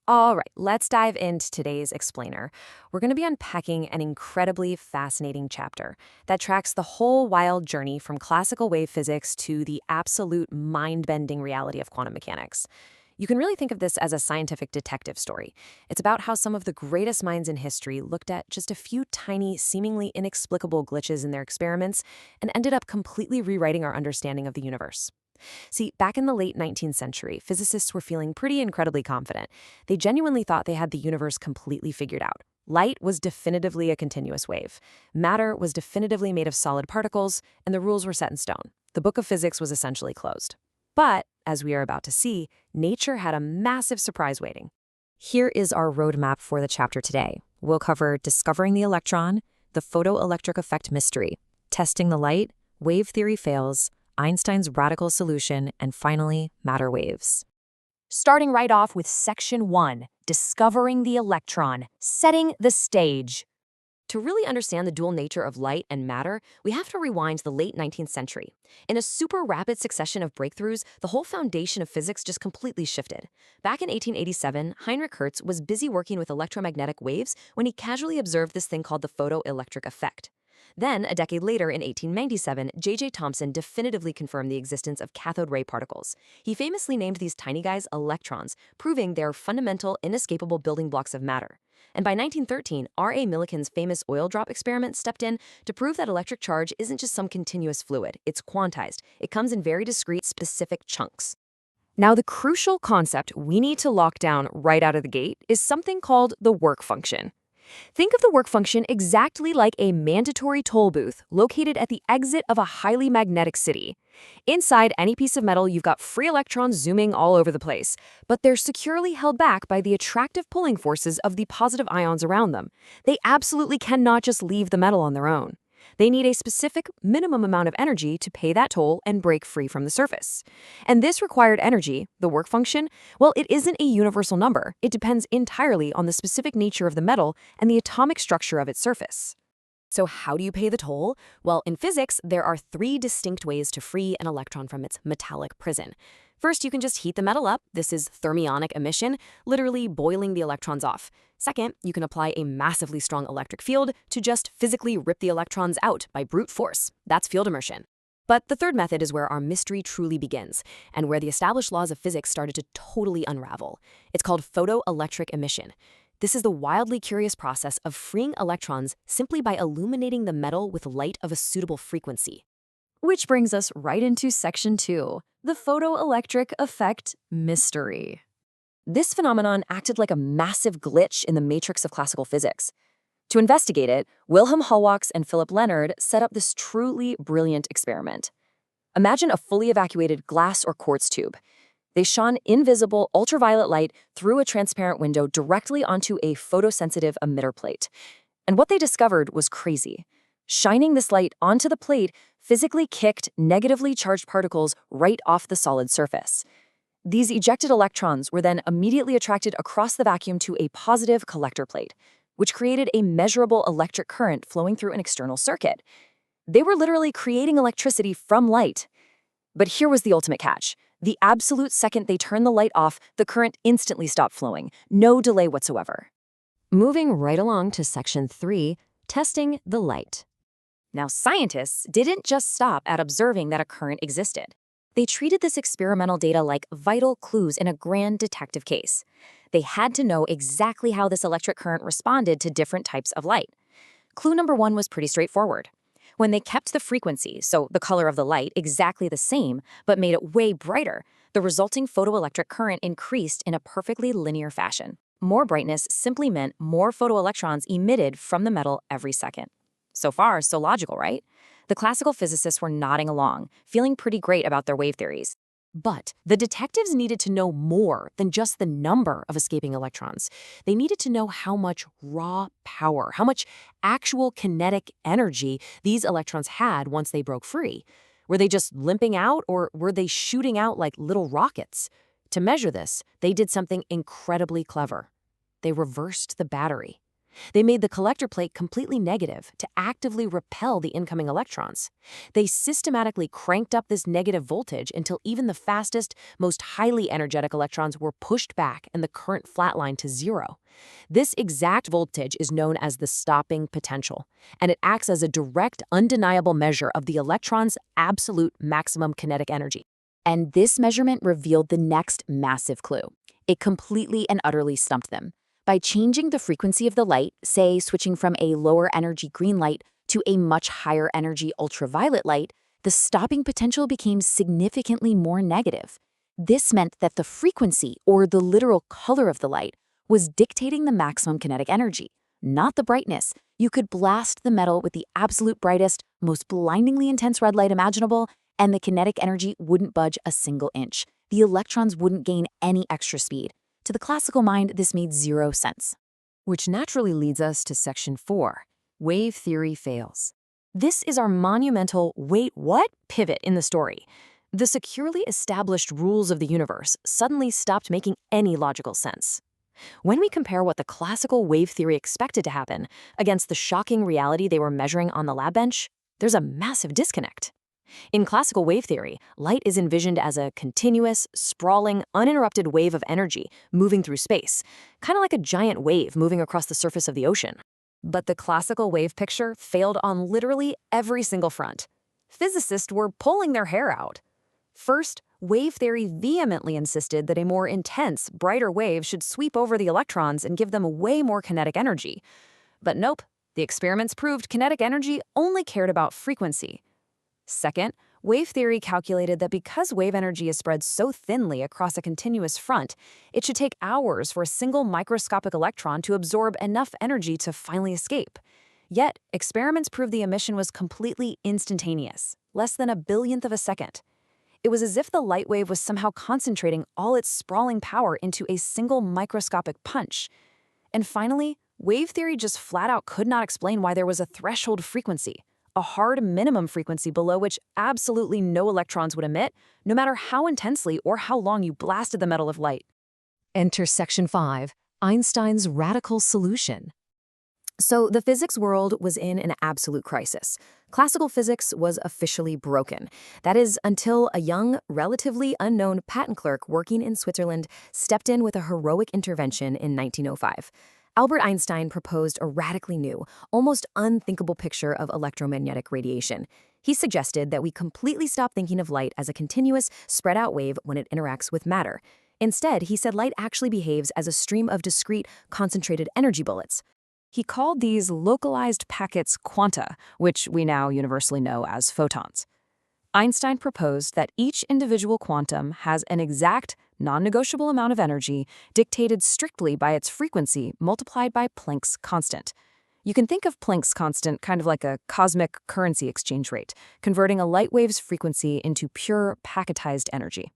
All right, let's dive into today's explainer. We're going to be unpacking an incredibly fascinating chapter that tracks the whole wild journey from classical wave physics to the absolute mind-bending reality of quantum mechanics. You can really think of this as a scientific detective story. It's about how some of the greatest minds in history looked at just a few tiny, seemingly inexplicable glitches in their experiments and ended up completely rewriting our understanding of the universe. See, back in the late 19th century, physicists were feeling pretty incredibly confident. They genuinely thought they had the universe completely figured out. Light was definitively a continuous wave. Matter was definitively made of solid particles, and the rules were set in stone. The book of physics was essentially closed. But, as we are about to see, nature had a massive surprise waiting. Here is our roadmap for the chapter today. We'll cover discovering the electron, the photoelectric effect mystery, testing the light, wave theory fails, Einstein's radical solution, and finally, matter waves. Starting right off with Section 1, Discovering the Electron, Setting the Stage. To really understand the dual nature of light and matter, we have to rewind to the late 19th century. In a super rapid succession of breakthroughs, the whole foundation of physics just completely shifted. Back in 1887, Heinrich Hertz was busy working with electromagnetic waves when he casually observed this thing called the photoelectric effect. Then, a decade later, in 1897, J.J. Thomson definitively confirmed the existence of cathode ray particles. He famously named these tiny guys electrons, proving they are fundamental, inescapable building blocks of matter. And by 1913, R.A. Millikan's famous oil drop experiment stepped in to prove that electric charge isn't just some continuous fluid, it's quantized. It comes in very discrete, specific chunks. Now, the crucial concept we need to lock down right out of the gate is something called the work function. Think of the work function exactly like a mandatory toll booth located at the exit of a highly magnetic city. Inside any piece of metal, you've got free electrons zooming all over the place, but they're securely held back by the attractive pulling forces of the positive ions around them. They absolutely cannot just leave the metal on their own. They need a specific minimum amount of energy to pay that toll and break free from the surface. And this required energy, the work function, well, it isn't a universal number. It depends entirely on the specific nature of the metal and the atomic structure of its surface. So how do you pay the toll? Well, in physics, there are three distinct ways to free an electron from its metallic prison. First, you can just heat the metal up. This is thermionic emission, literally boiling the electrons off. Second, you can apply a massively strong electric field to just physically rip the electrons out by brute force. That's field immersion. But the third method is where our mystery truly begins, and where the established laws of physics started to totally unravel. It's called photoelectric emission. This is the wildly curious process of freeing electrons simply by illuminating the metal with light of a suitable frequency. Which brings us right into Section 2, the photoelectric effect mystery. This phenomenon acted like a massive glitch in the matrix of classical physics. To investigate it, Wilhelm Hallwachs and Philipp Lenard set up this truly brilliant experiment. Imagine a fully evacuated glass or quartz tube. They shone invisible ultraviolet light through a transparent window directly onto a photosensitive emitter plate. And what they discovered was crazy. Shining this light onto the plate physically kicked negatively charged particles right off the solid surface. These ejected electrons were then immediately attracted across the vacuum to a positive collector plate, which created a measurable electric current flowing through an external circuit. They were literally creating electricity from light. But here was the ultimate catch. The absolute second they turned the light off, the current instantly stopped flowing, no delay whatsoever. Moving right along to Section 3, testing the light. Now, scientists didn't just stop at observing that a current existed. They treated this experimental data like vital clues in a grand detective case. They had to know exactly how this electric current responded to different types of light. Clue number 1 was pretty straightforward. When they kept the frequency, so the color of the light, exactly the same, but made it way brighter, the resulting photoelectric current increased in a perfectly linear fashion. More brightness simply meant more photoelectrons emitted from the metal every second. So far, so logical, right? The classical physicists were nodding along, feeling pretty great about their wave theories. But the detectives needed to know more than just the number of escaping electrons. They needed to know how much raw power, how much actual kinetic energy these electrons had once they broke free. Were they just limping out, or were they shooting out like little rockets? To measure this, they did something incredibly clever. They reversed the battery. They made the collector plate completely negative to actively repel the incoming electrons. They systematically cranked up this negative voltage until even the fastest, most highly energetic electrons were pushed back and the current flatlined to zero. This exact voltage is known as the stopping potential, and it acts as a direct, undeniable measure of the electron's absolute maximum kinetic energy. And this measurement revealed the next massive clue. It completely and utterly stumped them. By changing the frequency of the light, say switching from a lower energy green light to a much higher energy ultraviolet light, the stopping potential became significantly more negative. This meant that the frequency, or the literal color of the light, was dictating the maximum kinetic energy, not the brightness. You could blast the metal with the absolute brightest, most blindingly intense red light imaginable, and the kinetic energy wouldn't budge a single inch. The electrons wouldn't gain any extra speed. To the classical mind, this made zero sense. Which naturally leads us to Section 4, Wave Theory Fails. This is our monumental "wait, what?" pivot in the story. The securely established rules of the universe suddenly stopped making any logical sense. When we compare what the classical wave theory expected to happen against the shocking reality they were measuring on the lab bench, there's a massive disconnect. In classical wave theory, light is envisioned as a continuous, sprawling, uninterrupted wave of energy moving through space, kind of like a giant wave moving across the surface of the ocean. But the classical wave picture failed on literally every single front. Physicists were pulling their hair out. First, wave theory vehemently insisted that a more intense, brighter wave should sweep over the electrons and give them way more kinetic energy. But nope, the experiments proved kinetic energy only cared about frequency. Second, wave theory calculated that because wave energy is spread so thinly across a continuous front, it should take hours for a single microscopic electron to absorb enough energy to finally escape. Yet, experiments proved the emission was completely instantaneous, less than a billionth of a second. It was as if the light wave was somehow concentrating all its sprawling power into a single microscopic punch. And finally, wave theory just flat out could not explain why there was a threshold frequency, a hard minimum frequency below which absolutely no electrons would emit, no matter how intensely or how long you blasted the metal of light. Enter Section 5, Einstein's radical solution. So the physics world was in an absolute crisis. Classical physics was officially broken. That is, until a young, relatively unknown patent clerk working in Switzerland stepped in with a heroic intervention in 1905. Albert Einstein proposed a radically new, almost unthinkable picture of electromagnetic radiation. He suggested that we completely stop thinking of light as a continuous, spread-out wave when it interacts with matter. Instead, he said light actually behaves as a stream of discrete, concentrated energy bullets. He called these localized packets quanta, which we now universally know as photons. Einstein proposed that each individual quantum has an exact, non-negotiable amount of energy dictated strictly by its frequency multiplied by Planck's constant. You can think of Planck's constant kind of like a cosmic currency exchange rate, converting a light wave's frequency into pure packetized energy.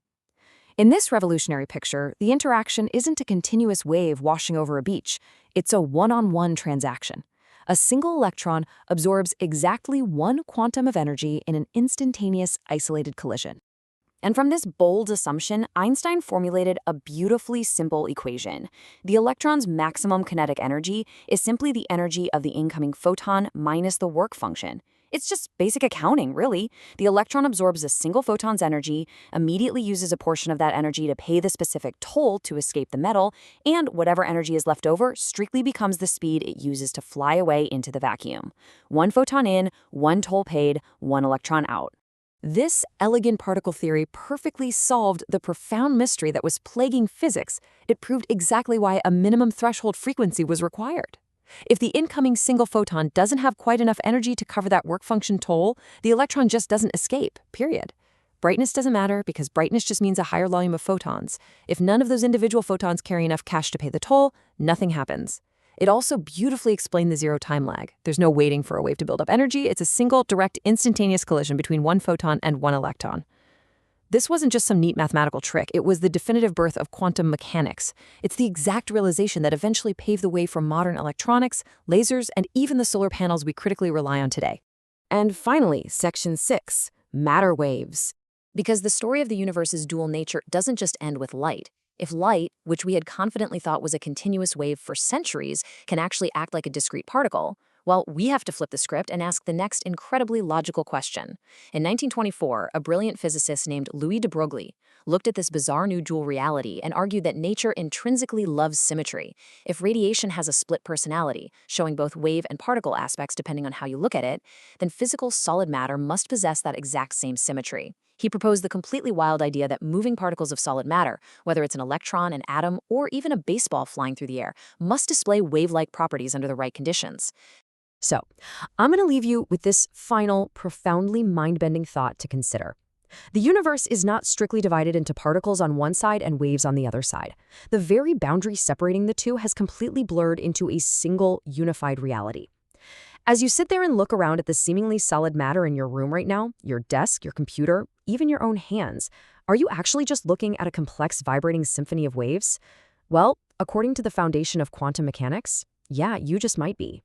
In this revolutionary picture, the interaction isn't a continuous wave washing over a beach. It's a one-on-one transaction. A single electron absorbs exactly one quantum of energy in an instantaneous, isolated collision. And from this bold assumption, Einstein formulated a beautifully simple equation. The electron's maximum kinetic energy is simply the energy of the incoming photon minus the work function. It's just basic accounting, really. The electron absorbs a single photon's energy, immediately uses a portion of that energy to pay the specific toll to escape the metal, and whatever energy is left over strictly becomes the speed it uses to fly away into the vacuum. One photon in, one toll paid, one electron out. This elegant particle theory perfectly solved the profound mystery that was plaguing physics. It proved exactly why a minimum threshold frequency was required. If the incoming single photon doesn't have quite enough energy to cover that work function toll, the electron just doesn't escape, period. Brightness doesn't matter because brightness just means a higher volume of photons. If none of those individual photons carry enough cash to pay the toll, nothing happens. It also beautifully explained the zero time lag. There's no waiting for a wave to build up energy. It's a single, direct, instantaneous collision between one photon and one electron. This wasn't just some neat mathematical trick. It was the definitive birth of quantum mechanics. It's the exact realization that eventually paved the way for modern electronics, lasers, and even the solar panels we critically rely on today. And finally, Section 6, Matter Waves. Because the story of the universe's dual nature doesn't just end with light. If light, which we had confidently thought was a continuous wave for centuries, can actually act like a discrete particle, well, we have to flip the script and ask the next incredibly logical question. In 1924, a brilliant physicist named Louis de Broglie looked at this bizarre new dual reality and argued that nature intrinsically loves symmetry. If radiation has a split personality, showing both wave and particle aspects depending on how you look at it, then physical solid matter must possess that exact same symmetry. He proposed the completely wild idea that moving particles of solid matter, whether it's an electron, an atom, or even a baseball flying through the air, must display wave-like properties under the right conditions. So, I'm going to leave you with this final, profoundly mind-bending thought to consider. The universe is not strictly divided into particles on one side and waves on the other side. The very boundary separating the two has completely blurred into a single, unified reality. As you sit there and look around at the seemingly solid matter in your room right now, your desk, your computer, even your own hands, are you actually just looking at a complex vibrating symphony of waves? Well, according to the foundation of quantum mechanics, yeah, you just might be.